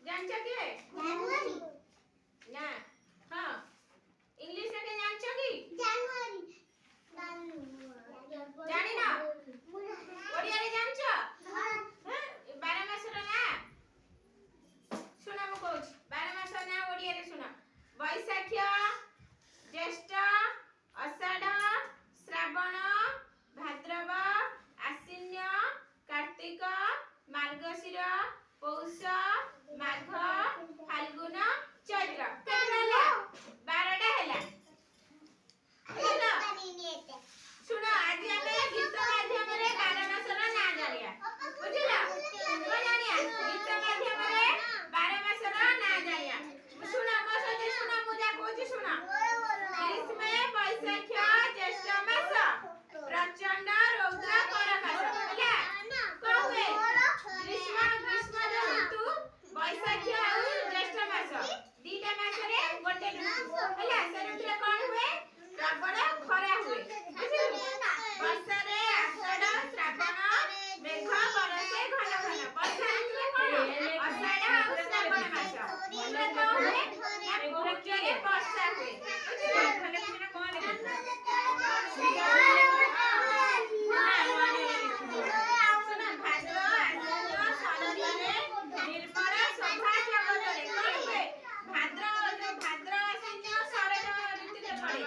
जानछ के जनवरी ना हां इंग्लिश रे के जानछ की जनवरी जानि ना ओडिया रे जानछ हां 12 मास रो ना सुना मु कहू 12 मास ना ओडिया रे सुना बैशाख ज्येष्ठ आषाढ़ श्रावण भाद्रव आश्विन कार्तिक मार्गशीर पौष माघ फाल्गुन चैत्र केतला 12टा हैला हैला सुनो आज हमें गीत माध्यम रे 12 मास रो ना जानिया बुझिला को जानिया गीत माध्यम रे 12 मास रो ना जानिया सुनो मो सजे सुनो मुजा कोची सुनो ग्रीष्म बैशाख ज्येष्ठ मास प्रचंड रौद्र करकास हैला को हुए ग्रीष्म ऋतु बैशाख और ज्येष्ठ मास दीटा मास रे गोटे ऋतु हैला से ऋतु रे कोन हुए प्रबल खरा हुए वर्षा रे आषाढ़ श्रावण मेघ बरसे घन घन वर्षा ऋतु रे कोन आषाढ़ और श्रावण मास एमे को हुए ना बहुत जगह वर्षा हुए बुझिला खाने पीने कोन सुना भाद्र आश्विन शरद रे निर्मल शोभा जगत रे कोन हुए भाद्र आश्विन शरद ऋतु रे पड़े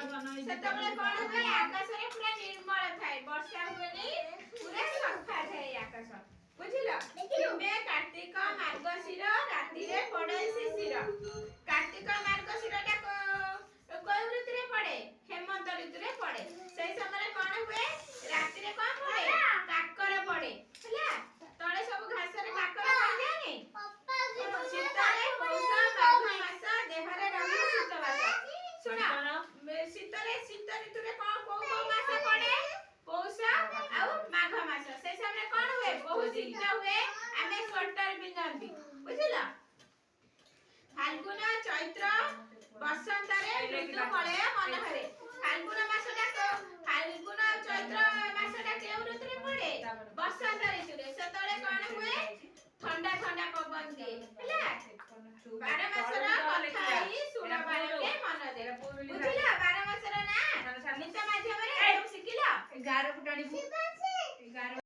सेतबले कोन हुए आकाश रे पूरा निर्मल थाए वर्षा हुएनी पूरा सफा थाए आकाश बुझिलो किबे कार्तिक मार्गशीर राति रे पड़े शिशिर कार्तिक मार्गशीर टा कोई ऋतु रे पड़े हेमंत ऋतु रे पड़े सेई समय कोन हुए राति रे कोन पड़े काकर पड़े हैला तळे सब घास रे काकर पड़ जाए नि शीत रे पौष माघ मास देहरे रही शीत मास सुना शीत ऋतु रे कोन मास पड़े पौष आ माघ मास से समय कोन हुए बहुत शीत हुए आमे स्वेटर पिंधंती बुझिला फाल्गुन चैत्र बसंत रे ऋतु पळे मन हरे फाल्गुन मासटा फाल्गुन चैत्र मासटा केउ ऋतु रे पड़े बसंत ऋतु रे सेतळे कोन हुए ठंडा ठंडा पवन दिए हैला 12 मासरा कथाई सुना बारे मन दे बुझिला 12 मासरा ना गीत माध्यम रे शिखिला 11 फुटाणी